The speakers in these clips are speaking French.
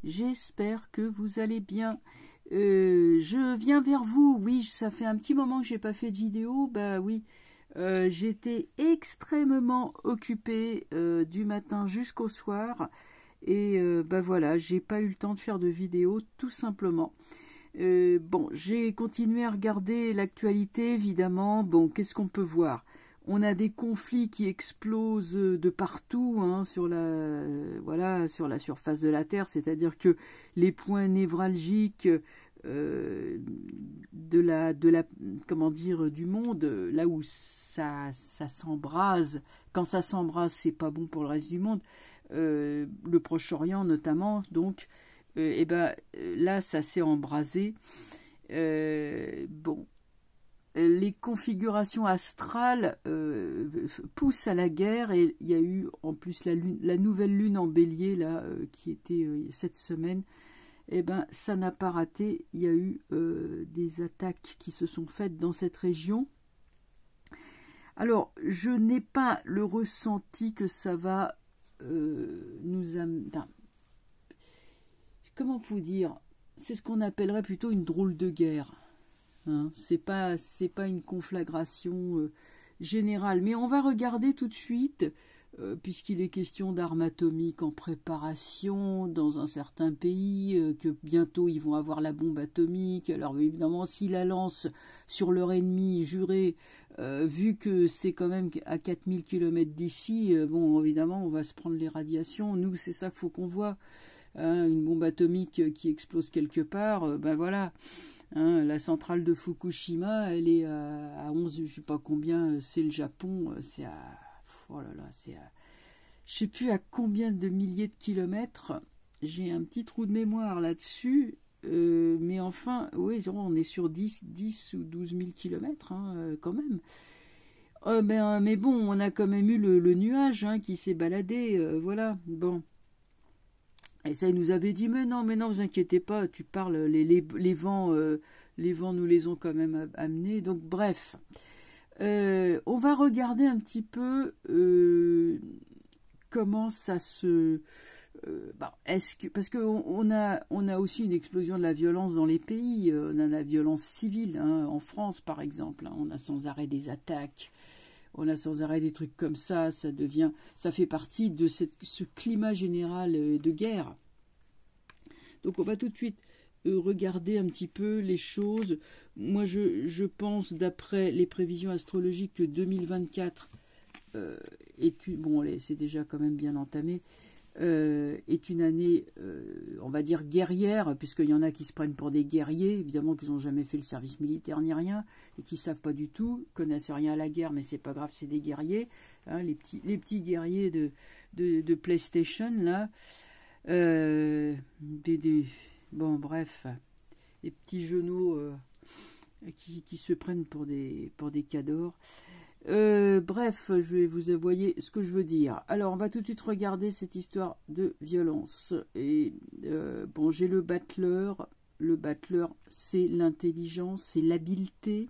J'espère que vous allez bien. Je viens vers vous. Oui, ça fait un petit moment que j'ai pas fait de vidéo. Bah oui, j'étais extrêmement occupée du matin jusqu'au soir. Et bah voilà, j'ai pas eu le temps de faire de vidéo, tout simplement. Bon, j'ai continué à regarder l'actualité, évidemment. Bon, qu'est-ce qu'on peut voir? On a des conflits qui explosent de partout, hein, sur la, voilà, sur la surface de la Terre. C'est-à-dire que les points névralgiques comment dire, du monde, là où ça s'embrase. Quand ça s'embrase, c'est pas bon pour le reste du monde. Le Proche-Orient notamment, donc. Et ben là, ça s'est embrasé. Bon. Les configurations astrales poussent à la guerre et il y a eu en plus la nouvelle lune en bélier là qui était cette semaine. Et ben ça n'a pas raté. Il y a eu des attaques qui se sont faites dans cette région. Alors je n'ai pas le ressenti que ça va nous amener. Comment vous dire? C'est ce qu'on appellerait plutôt une drôle de guerre. Hein, c'est pas une conflagration générale, mais on va regarder tout de suite, puisqu'il est question d'armes atomiques en préparation dans un certain pays, que bientôt ils vont avoir la bombe atomique. Alors évidemment, s'ils la lancent sur leur ennemi juré, vu que c'est quand même à 4000 km d'ici, bon évidemment on va se prendre les radiations. Nous c'est ça qu'il faut qu'on voit, hein, une bombe atomique qui explose quelque part, ben voilà. Hein, la centrale de Fukushima, elle est à 11, je sais pas combien, c'est le Japon, c'est à, oh là là, c'est à, je sais plus à combien de milliers de kilomètres. J'ai un petit trou de mémoire là-dessus, mais enfin, oui, on est sur 10 ou 12 000 kilomètres, hein, quand même. Mais bon, on a quand même eu le nuage, hein, qui s'est baladé, voilà, bon. Et ça, il nous avait dit, mais non, vous inquiétez pas, tu parles, les vents nous les ont quand même amenés. Donc, bref, on va regarder un petit peu comment ça se... parce qu'on a aussi une explosion de la violence dans les pays. On a la violence civile, hein, en France, par exemple. Hein, on a sans arrêt des attaques. On a sans arrêt des trucs comme ça fait partie de ce climat général de guerre. Donc on va tout de suite regarder un petit peu les choses. Moi je pense, d'après les prévisions astrologiques, que 2024 c'est déjà quand même bien entamé, est une année, on va dire, guerrière, puisqu'il y en a qui se prennent pour des guerriers, évidemment qu'ils n'ont jamais fait le service militaire ni rien, et qui ne savent pas du tout, connaissent rien à la guerre, mais c'est pas grave, c'est des guerriers, hein, les petits guerriers de PlayStation, là, bon, bref, les petits genoux qui se prennent pour des cadors. Bref, je vais vous envoyer ce que je veux dire. Alors, on va tout de suite regarder cette histoire de violence. Et bon, j'ai le battleur. Le battleur, c'est l'intelligence, c'est l'habileté.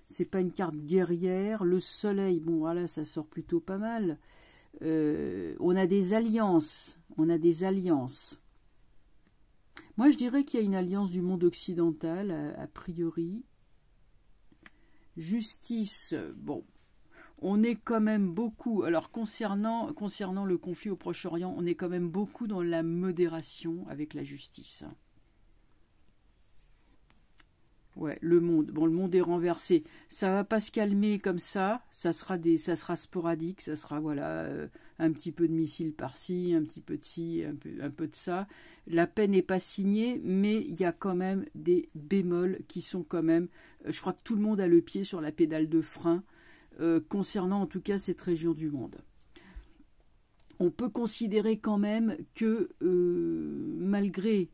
C'est pas une carte guerrière. Le soleil, bon, voilà, ça sort plutôt pas mal. On a des alliances. Moi, je dirais qu'il y a une alliance du monde occidental, a priori. Justice, bon, on est quand même beaucoup, alors concernant le conflit au Proche-Orient, on est quand même beaucoup dans la modération avec la justice. Ouais, le monde est renversé. Ça va pas se calmer comme ça sera sporadique, ça sera, voilà, un petit peu de missiles par-ci, un petit peu de ci, un peu de ça. La paix n'est pas signée, mais il y a quand même des bémols qui sont quand même, je crois que tout le monde a le pied sur la pédale de frein, concernant en tout cas cette région du monde. On peut considérer quand même que malgré,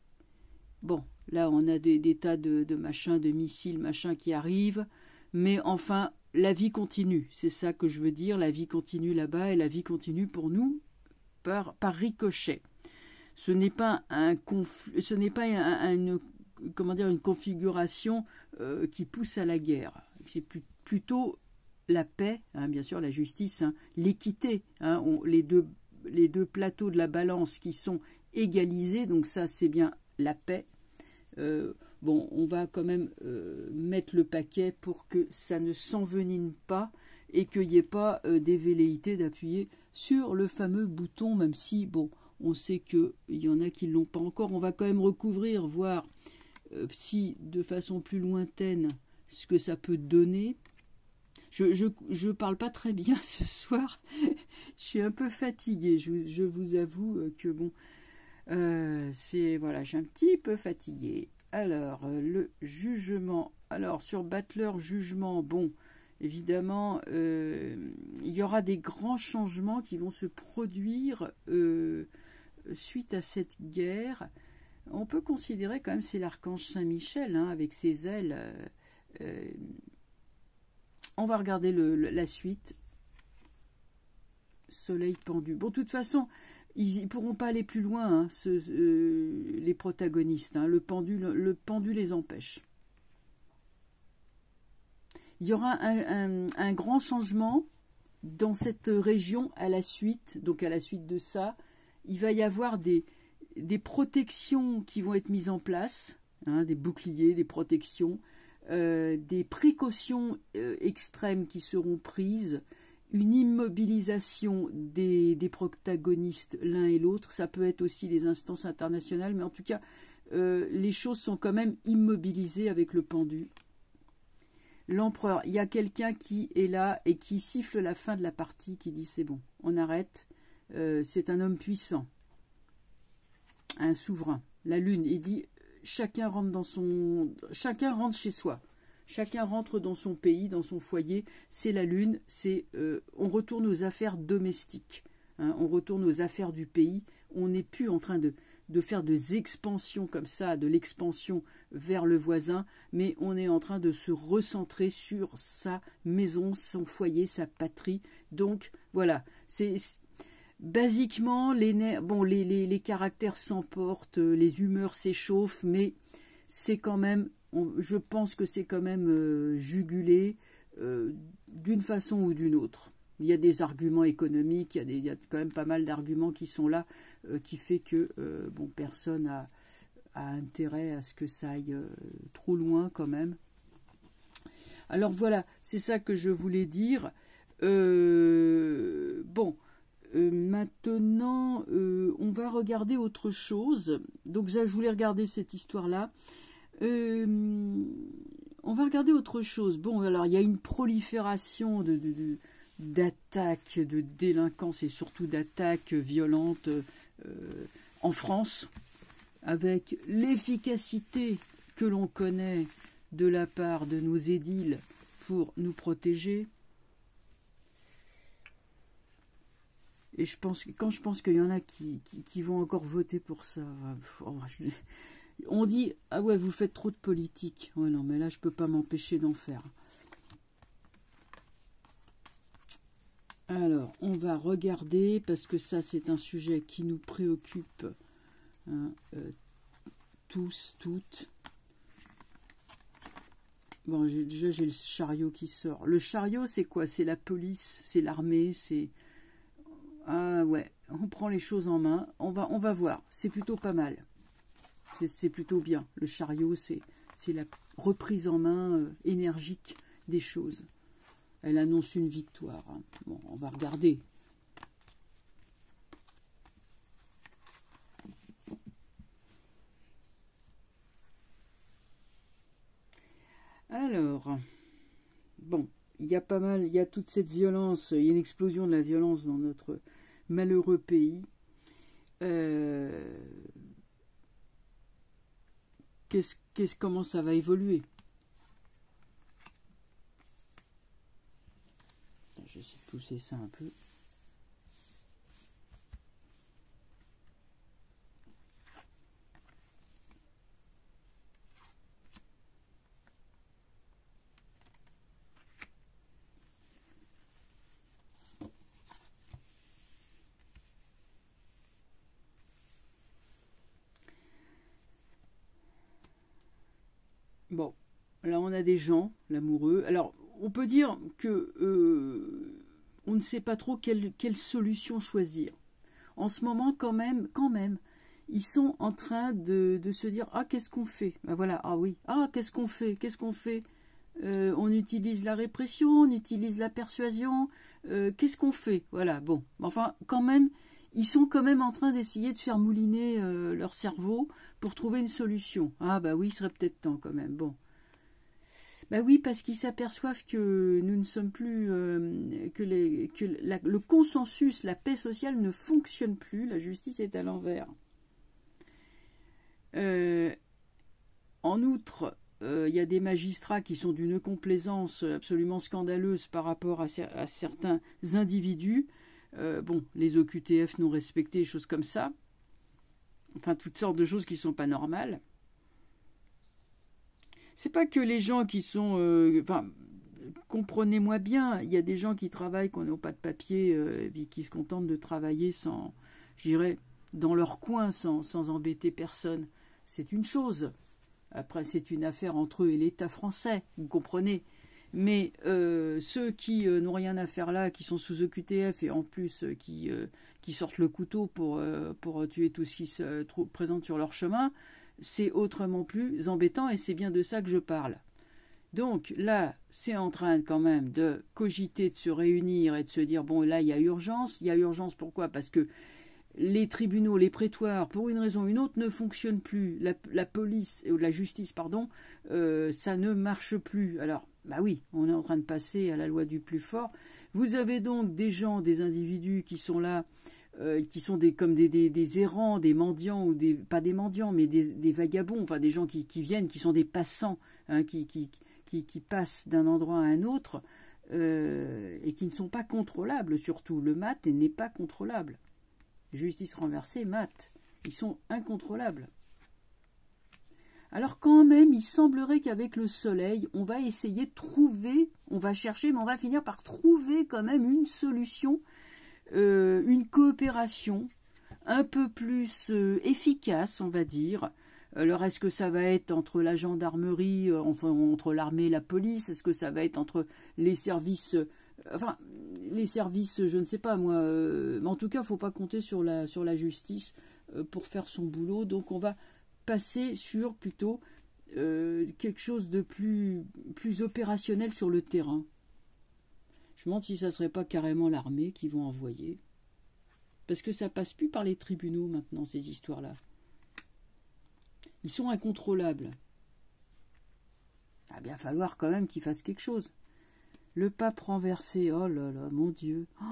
bon, là, on a des tas de machins, de missiles, machins qui arrivent. Mais enfin, la vie continue. C'est ça que je veux dire. La vie continue là-bas et la vie continue pour nous par ricochet. Ce n'est pas une configuration qui pousse à la guerre. C'est plutôt la paix, hein, bien sûr, la justice, hein, l'équité. Hein, les deux plateaux de la balance qui sont égalisé, donc ça c'est bien la paix. Bon, on va quand même mettre le paquet pour que ça ne s'envenime pas et qu'il n'y ait pas des velléités d'appuyer sur le fameux bouton, même si, bon, on sait qu'il y en a qui ne l'ont pas encore. On va quand même recouvrir, voir si de façon plus lointaine, ce que ça peut donner. Je parle pas très bien ce soir, je suis un peu fatiguée, je vous avoue que bon, voilà, je suis un petit peu fatiguée. Alors, le jugement, alors sur Battler, jugement, bon, évidemment, il y aura des grands changements qui vont se produire suite à cette guerre. On peut considérer quand même c'est l'archange Saint-Michel, hein, avec ses ailes. On va regarder la suite. Soleil pendu. Bon, de toute façon, ils ne pourront pas aller plus loin, hein, les protagonistes. Hein. Le pendu les empêche. Il y aura un grand changement dans cette région à la suite. Donc à la suite de ça, il va y avoir des protections qui vont être mises en place, hein, des boucliers, des protections, des précautions extrêmes qui seront prises, une immobilisation des protagonistes l'un et l'autre. Ça peut être aussi les instances internationales, mais en tout cas, les choses sont quand même immobilisées avec le pendu. L'empereur, il y a quelqu'un qui est là et qui siffle la fin de la partie, qui dit c'est bon, on arrête. C'est un homme puissant, un souverain. La lune, il dit chacun rentre chez soi. Chacun rentre dans son pays, dans son foyer. C'est la lune, on retourne aux affaires domestiques. Hein, on retourne aux affaires du pays. On n'est plus en train de faire des expansions comme ça, de l'expansion vers le voisin, mais on est en train de se recentrer sur sa maison, son foyer, sa patrie. Donc, voilà, basiquement, les caractères s'emportent, les humeurs s'échauffent, mais c'est quand même, je pense que c'est quand même jugulé d'une façon ou d'une autre. Il y a des arguments économiques, il y a quand même pas mal d'arguments qui sont là, qui fait que personne a intérêt à ce que ça aille trop loin quand même. Alors voilà, c'est ça que je voulais dire. Maintenant, on va regarder autre chose. Donc, je voulais regarder cette histoire-là. On va regarder autre chose. Bon, alors, il y a une prolifération d'attaques, de délinquance et surtout d'attaques violentes en France, avec l'efficacité que l'on connaît de la part de nos édiles pour nous protéger. Et quand je pense qu'il y en a qui vont encore voter pour ça, on dit « Ah ouais, vous faites trop de politique. » Ouais, non, mais là, je ne peux pas m'empêcher d'en faire. Alors, on va regarder, parce que ça, c'est un sujet qui nous préoccupe hein, tous, toutes. Bon, déjà, j'ai le chariot qui sort. Le chariot, c'est quoi? C'est la police, c'est l'armée, c'est... Ah ouais, on prend les choses en main, on va voir, c'est plutôt pas mal, c'est plutôt bien. Le chariot, c'est la reprise en main énergique des choses. Elle annonce une victoire. Hein. Bon, on va regarder. Alors, bon, il y a pas mal, il y a toute cette violence, il y a une explosion de la violence dans notre malheureux pays. Comment ça va évoluer? Je vais essayer de pousser ça un peu. Bon, là on a des gens, l'amoureux. Alors, on peut dire que on ne sait pas trop quelle solution choisir. En ce moment, quand même, ils sont en train de se dire, ah, qu'est-ce qu'on fait? Ben voilà, ah oui, ah, qu'est-ce qu'on fait? Qu'est-ce qu'on fait? On utilise la répression, on utilise la persuasion, qu'est-ce qu'on fait? Voilà, bon, enfin, quand même, ils sont quand même en train d'essayer de faire mouliner leur cerveau pour trouver une solution. Ah bah oui, il serait peut-être temps quand même, bon. Bah oui, parce qu'ils s'aperçoivent que nous ne sommes plus, le consensus, la paix sociale ne fonctionne plus, la justice est à l'envers. En outre, il y a des magistrats qui sont d'une complaisance absolument scandaleuse par rapport à certains individus. Bon, les OQTF non respectés, choses comme ça. Enfin, toutes sortes de choses qui ne sont pas normales. C'est pas que les gens qui sont... enfin, comprenez-moi bien, il y a des gens qui travaillent, qui n'ont pas de papier, et qui se contentent de travailler sans, je dirais, dans leur coin, sans embêter personne. C'est une chose. Après, c'est une affaire entre eux et l'État français, vous comprenez. Mais ceux qui n'ont rien à faire là, qui sont sous OQTF et en plus qui sortent le couteau pour tuer tout ce qui se présente sur leur chemin, c'est autrement plus embêtant et c'est bien de ça que je parle. Donc là, c'est en train quand même de cogiter, de se réunir et de se dire, bon là, il y a urgence. Il y a urgence pourquoi? Parce que les tribunaux, les prétoires, pour une raison ou une autre, ne fonctionnent plus. La police, ou la justice, pardon, ça ne marche plus. Alors, bah oui, on est en train de passer à la loi du plus fort. Vous avez donc des gens, des individus qui sont là, qui sont comme des errants, des mendiants, ou pas des mendiants, mais des vagabonds, enfin des gens qui viennent, qui sont des passants, hein, qui passent d'un endroit à un autre, et qui ne sont pas contrôlables, surtout. Le mat n'est pas contrôlable. Justice renversée, mat, ils sont incontrôlables. Alors quand même, il semblerait qu'avec le soleil, on va essayer de trouver, on va chercher, mais on va finir par trouver quand même une solution, une coopération un peu plus efficace, on va dire. Alors est-ce que ça va être entre la gendarmerie, enfin entre l'armée et la police? Est-ce que ça va être entre les services... enfin, les services, je ne sais pas moi, mais en tout cas, il ne faut pas compter sur la justice pour faire son boulot. Donc, on va passer sur plutôt quelque chose de plus opérationnel sur le terrain. Je me demande si ça ne serait pas carrément l'armée qui vont envoyer. Parce que ça passe plus par les tribunaux maintenant, ces histoires-là. Ils sont incontrôlables. Il va bien falloir quand même qu'ils fassent quelque chose. Le pape renversé, oh là là, mon Dieu, oh,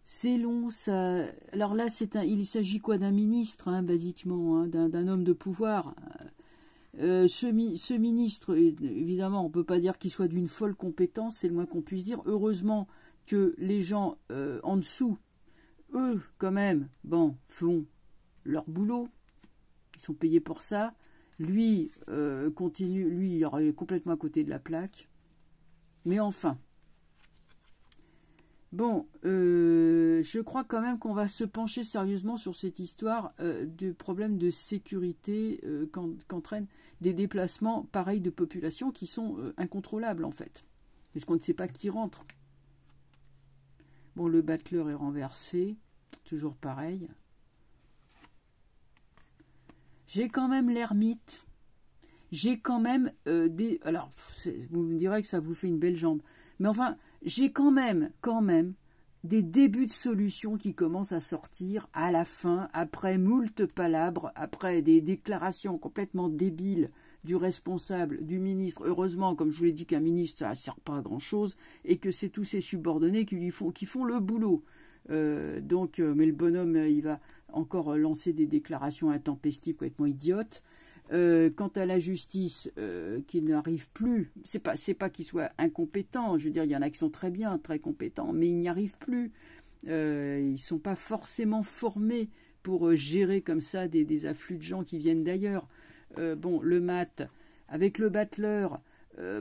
c'est long ça. Alors là, il s'agit quoi d'un ministre, hein, basiquement, hein, d'un homme de pouvoir. Ce ministre, évidemment, on ne peut pas dire qu'il soit d'une folle compétence, c'est le moins qu'on puisse dire. Heureusement que les gens en dessous, eux, quand même, bon, font leur boulot. Ils sont payés pour ça. Lui, continue, lui, il est complètement à côté de la plaque. Mais enfin, bon, je crois quand même qu'on va se pencher sérieusement sur cette histoire du problème de sécurité qu'entraînent des déplacements pareils de population qui sont incontrôlables en fait. Parce qu'on ne sait pas qui rentre. Bon, le battleur est renversé, toujours pareil. J'ai quand même l'ermite. J'ai quand même des... Alors, vous me direz que ça vous fait une belle jambe. Mais enfin, j'ai quand même des débuts de solutions qui commencent à sortir à la fin, après moult palabres, après des déclarations complètement débiles du responsable, du ministre. Heureusement, comme je vous l'ai dit, qu'un ministre, ça ne sert pas à grand-chose, et que c'est tous ses subordonnés qui font le boulot. Mais le bonhomme, il va encore lancer des déclarations intempestives complètement idiotes. Quant à la justice, qui n'arrive plus, c'est pas qu'il soit incompétent, je veux dire, il y en a qui sont très bien, très compétents, mais ils n'y arrivent plus. Ils sont pas forcément formés pour gérer comme ça des afflux de gens qui viennent d'ailleurs. Bon, le mat, avec le battleur,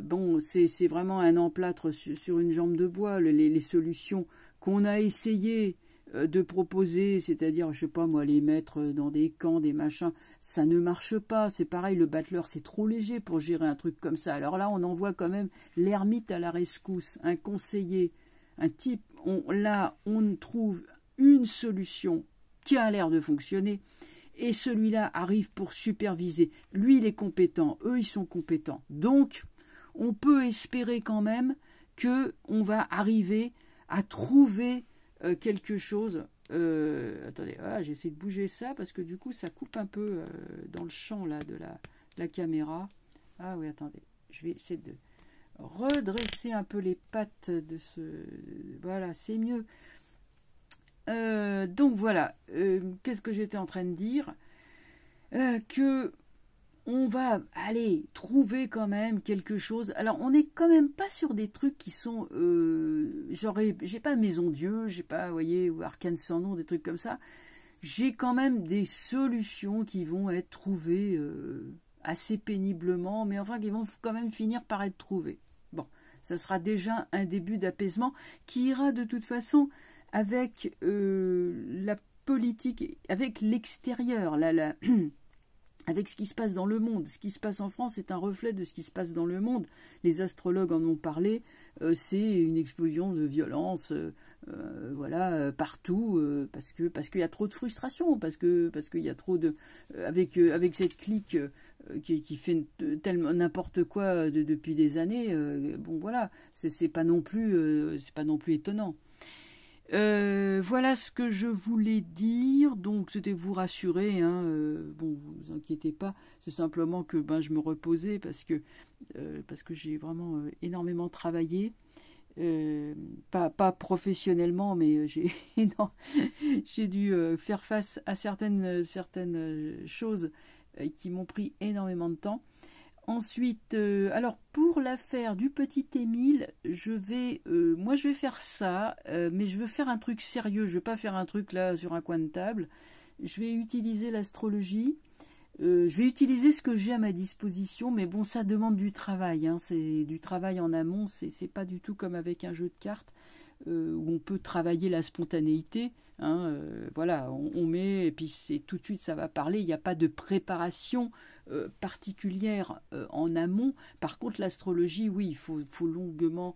bon, c'est vraiment un emplâtre sur une jambe de bois. Les solutions qu'on a essayé de proposer, c'est-à-dire, je sais pas moi, les mettre dans des camps, des machins, ça ne marche pas. C'est pareil, le battleur, c'est trop léger pour gérer un truc comme ça. Alors là, on envoie quand même l'ermite à la rescousse, un conseiller, un type. Là, on trouve une solution qui a l'air de fonctionner. et celui-là arrive pour superviser. Lui, il est compétent, eux, ils sont compétents. Donc, on peut espérer quand même qu'on va arriver à trouver quelque chose. Attendez, j'essaie de bouger ça parce que du coup, ça coupe un peu dans le champ là, de la caméra. Ah oui, attendez, je vais essayer de redresser un peu les pattes de ce... Voilà, c'est mieux. Donc voilà, qu'est-ce que j'étais en train de dire, que on va aller trouver quand même quelque chose. Alors on n'est quand même pas sur des trucs qui sont, j'ai pas Maison Dieu, j'ai pas, vous voyez, ou Arcane sans nom, des trucs comme ça. J'ai quand même des solutions qui vont être trouvées assez péniblement, mais enfin qui vont quand même finir par être trouvées. Bon, ça sera déjà un début d'apaisement qui ira de toute façon avec la politique, avec l'extérieur, avec ce qui se passe dans le monde. Ce qui se passe en France est un reflet de ce qui se passe dans le monde. Les astrologues en ont parlé, c'est une explosion de violence, voilà, partout, parce qu'il y a trop de frustration, parce qu'il y a trop de... avec cette clique qui fait tellement n'importe quoi depuis des années, bon voilà, c'est pas non plus étonnant. Voilà ce que je voulais dire, donc c'était vous rassurer, hein, bon, vous inquiétez pas, c'est simplement que je me reposais parce que j'ai vraiment énormément travaillé, pas professionnellement, mais j'ai dû faire face à certaines choses qui m'ont pris énormément de temps. Ensuite, alors pour l'affaire du petit Émile, moi je vais faire ça, mais je veux faire un truc sérieux, je ne vais pas faire un truc là sur un coin de table. Je vais utiliser l'astrologie, je vais utiliser ce que j'ai à ma disposition, mais bon, ça demande du travail, hein, c'est du travail en amont, c'est pas du tout comme avec un jeu de cartes où on peut travailler la spontanéité. Hein, voilà, on met, et puis c'est tout de suite ça va parler, il n'y a pas de préparation particulière en amont. Par contre, l'astrologie, oui, il faut longuement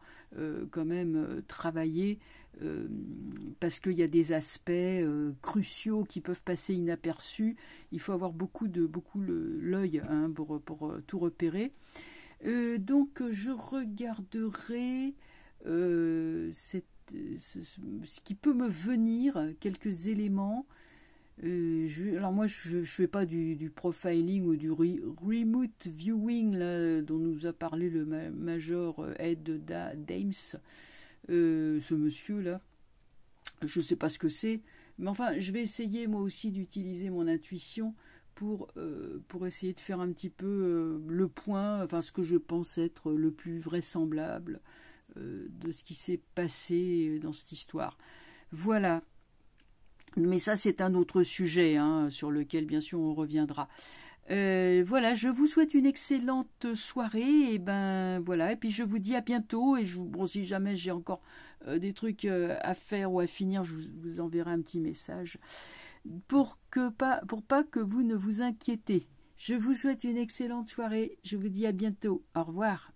quand même travailler parce qu'il y a des aspects cruciaux qui peuvent passer inaperçus. Il faut avoir beaucoup l'œil, hein, pour tout repérer. Donc, je regarderai ce qui peut me venir, quelques éléments. Alors moi, je fais pas du profiling ou du remote viewing là, dont nous a parlé le major Ed Dames, ce monsieur-là. Je sais pas ce que c'est, mais enfin, je vais essayer moi aussi d'utiliser mon intuition pour essayer de faire un petit peu le point, enfin ce que je pense être le plus vraisemblable de ce qui s'est passé dans cette histoire. Voilà. Mais ça, c'est un autre sujet, hein, sur lequel, bien sûr, on reviendra. Voilà, je vous souhaite une excellente soirée, et voilà, et puis je vous dis à bientôt, et bon, si jamais j'ai encore des trucs à faire ou à finir, je vous enverrai un petit message, pour pas que vous ne vous inquiétez. Je vous souhaite une excellente soirée, je vous dis à bientôt, au revoir.